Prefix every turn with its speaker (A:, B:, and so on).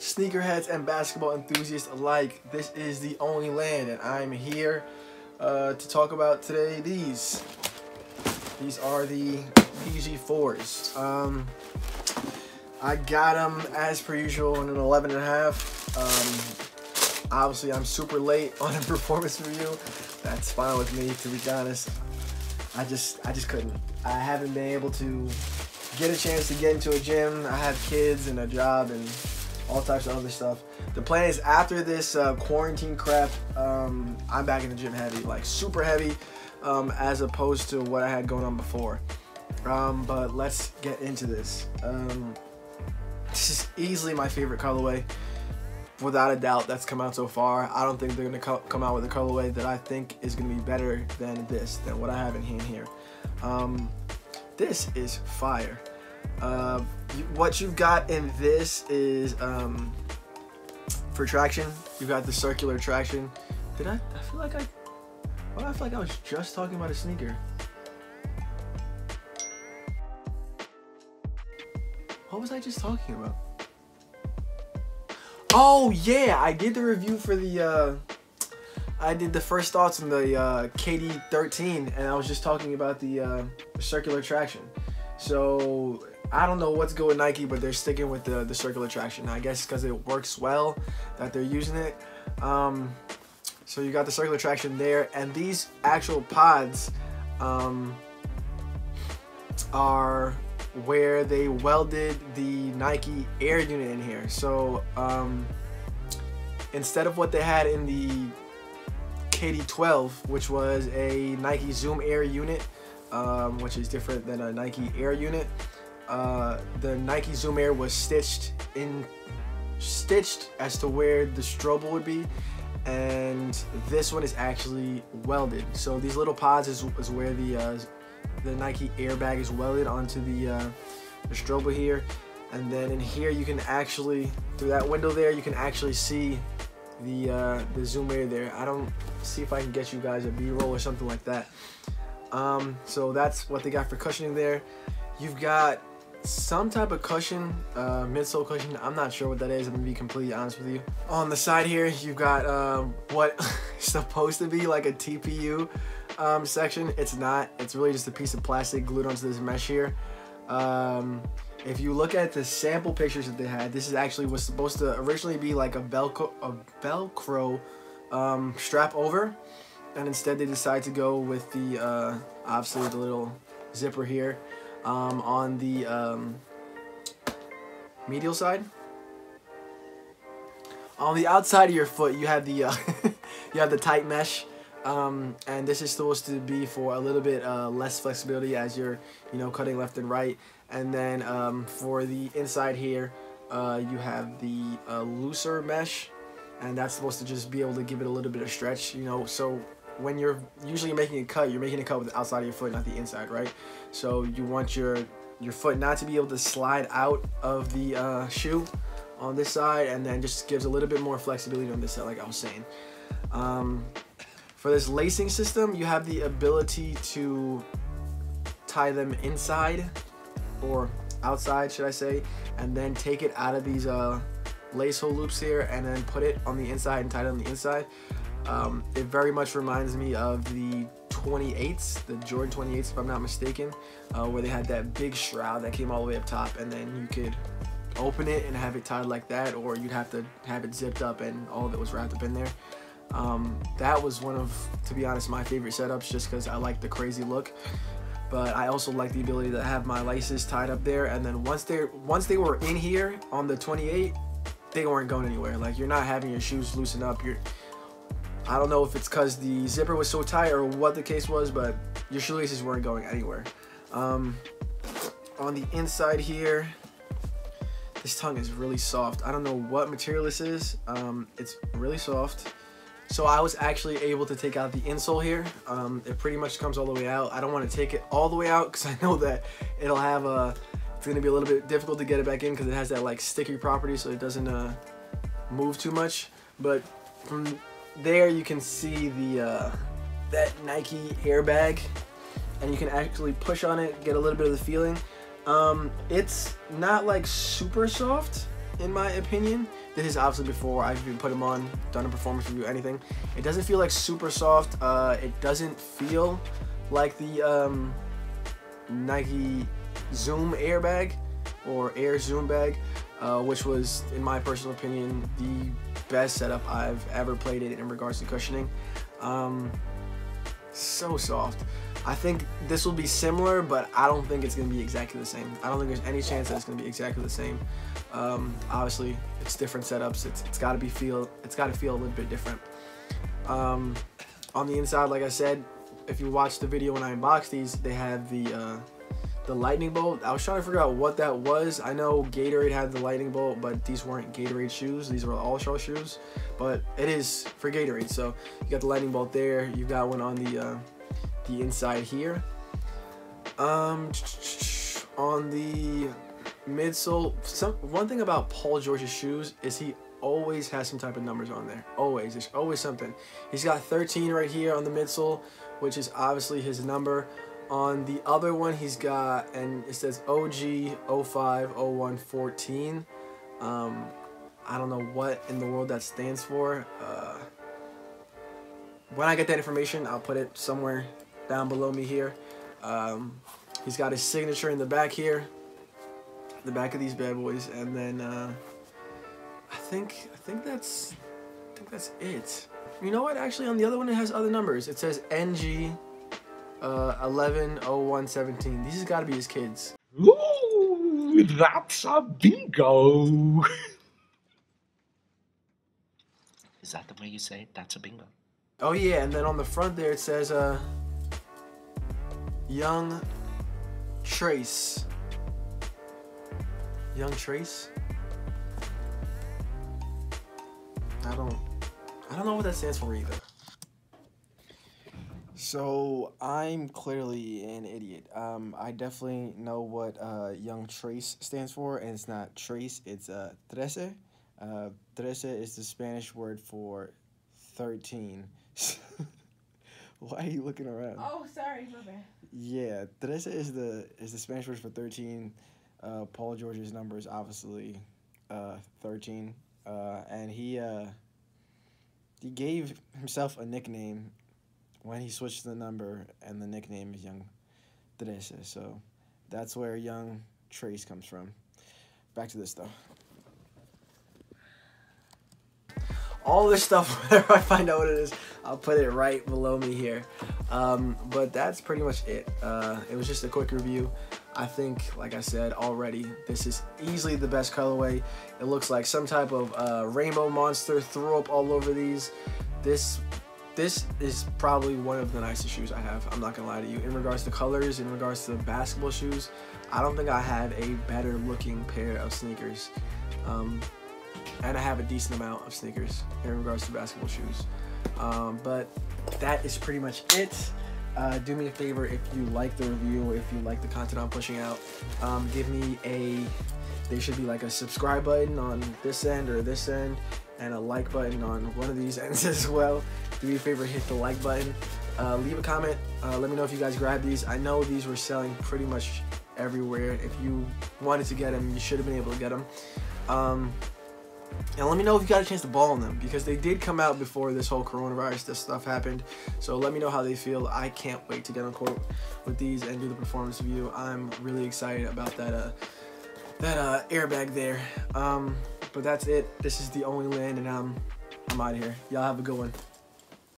A: sneakerheads and basketball enthusiasts alike. This is the only land, and I'm here to talk about today these. These are the PG4s. I got them as per usual in an 11.5. Obviously, I'm super late on a performance review. That's fine with me, to be honest. I just couldn't. I haven't been able to get a chance to get into a gym. I have kids and a job and all types of other stuff. The plan is after this quarantine crap, I'm back in the gym heavy, like super heavy, as opposed to what I had going on before. But let's get into this. This is easily my favorite colorway, without a doubt, that's come out so far. I don't think they're gonna come out with a colorway that I think is gonna be better than this, than what I have in hand here. This is fire. What you've got in this is for traction. You've got the circular traction. I feel like I was just talking about a sneaker. What was I just talking about? Oh yeah, I did the review for the I did the first thoughts on the KD13, and I was just talking about the circular traction. So I don't know what's going with Nike, but they're sticking with the circular traction. I guess because it works well that they're using it. So you got the circular traction there, and these actual pods are where they welded the Nike Air unit in here. So instead of what they had in the KD12, which was a Nike Zoom Air unit, which is different than a Nike Air unit, the Nike Zoom Air was stitched as to where the strobe would be, and this one is actually welded. So these little pods is where the Nike airbag is welded onto the strobe here, and then in here you can actually, through that window there, you can actually see the Zoom Air there. I don't see if I can get you guys a B-roll or something like that. So that's what they got for cushioning there. You've got some type of cushion, midsole cushion. I'm not sure what that is, I'm gonna be completely honest with you. On the side here, you've got what is supposed to be like a TPU section. It's not. It's really just a piece of plastic glued onto this mesh here. If you look at the sample pictures that they had, this is actually was supposed to originally be like a Velcro strap over, and instead they decided to go with the obviously the little zipper here on the medial side. On the outside of your foot, you have the you have the tight mesh. And this is supposed to be for a little bit less flexibility as you're, cutting left and right. And then for the inside here, you have the looser mesh, and that's supposed to just be able to give it a little bit of stretch, so when you're usually making a cut, you're making a cut with the outside of your foot, not the inside, right? So you want your foot not to be able to slide out of the shoe on this side, and then just gives a little bit more flexibility on this side, like I was saying. For this lacing system, you have the ability to tie them inside, or outside should I say, and then take it out of these lace hole loops here, and then put it on the inside and tie it on the inside. It very much reminds me of the 28s, the Jordan 28s if I'm not mistaken, where they had that big shroud that came all the way up top, and then you could open it and have it tied like that, or you'd have to have it zipped up and all of it was wrapped up in there. That was one of, to be honest, my favorite setups, just because I like the crazy look. But I also like the ability to have my laces tied up there, and then once they were in here on the 28, they weren't going anywhere. Like, you're not having your shoes loosen up. I don't know if it's because the zipper was so tight or what the case was, but your shoelaces weren't going anywhere. On the inside here, this tongue is really soft. I don't know what material this is. It's really soft. So I was actually able to take out the insole here. It pretty much comes all the way out. I don't want to take it all the way out because I know that it'll have it's going to be a little bit difficult to get it back in because it has that like sticky property, so it doesn't move too much. But from there you can see the that Nike airbag, and you can actually push on it, get a little bit of the feeling. It's not like super soft in my opinion. This is obviously before I've even put them on, done a performance review, anything. It doesn't feel like super soft. It doesn't feel like the Nike Zoom airbag or Air Zoom bag, which was, in my personal opinion, the best setup I've ever played in regards to cushioning. So soft. I think this will be similar, but I don't think it's going to be exactly the same. I don't think there's any chance that it's going to be exactly the same. Obviously, it's different setups. It's got to feel a little bit different. On the inside, like I said, if you watch the video when I unboxed these, they have the lightning bolt. I was trying to figure out what that was. I know Gatorade had the lightning bolt, but these weren't Gatorade shoes. These were Allstar shoes, but it is for Gatorade. So you got the lightning bolt there. You got one on the inside here. On the midsole, one thing about Paul George's shoes is he always has some type of numbers on there. Always. There's always something. He's got 13 right here on the midsole, which is obviously his number. On the other one, he's got, and it says OG 05 01 14. I don't know what in the world that stands for. When I get that information, I'll put it somewhere down below me here. He's got his signature in the back here, the back of these bad boys, and then I think that's it. You know what? Actually, on the other one, it has other numbers. It says NG 11 01 17. These has got to be his kids.
B: Ooh, that's a bingo. Is that the way you say it? That's a bingo.
A: Oh yeah, and then on the front there it says Young Trace. Young Trace? I don't know what that stands for either. So I'm clearly an idiot. I definitely know what Young Trace stands for, and it's not trace, it's trece. Trece is the Spanish word for 13. Why are you looking around?
C: Oh, sorry, my bad.
A: Yeah, trece is the Spanish word for 13. Paul George's number is obviously 13, and he gave himself a nickname when he switched the number, and the nickname is Young Trace. So that's where Young Trace comes from. Back to this though. All this stuff, whenever I find out what it is, I'll put it right below me here. But that's pretty much it. It was just a quick review. I think, like I said already, this is easily the best colorway. It looks like some type of rainbow monster threw up all over these. This is probably one of the nicest shoes I have. I'm not gonna lie to you. In regards to colors, in regards to basketball shoes, I don't think I have a better looking pair of sneakers. And I have a decent amount of sneakers in regards to basketball shoes. But that is pretty much it. Do me a favor, if you like the review, if you like the content I'm pushing out, give me there should be like a subscribe button on this end or this end, and a like button on one of these ends as well. Do me a favor, hit the like button. Leave a comment. Let me know if you guys grabbed these. I know these were selling pretty much everywhere. If you wanted to get them, you should have been able to get them. And let me know if you got a chance to ball on them, because they did come out before this whole coronavirus stuff happened. So let me know how they feel. I can't wait to get on court with these and do the performance review. I'm really excited about that airbag there. But that's it. This is the only land, and I'm out of here. Y'all have a good one.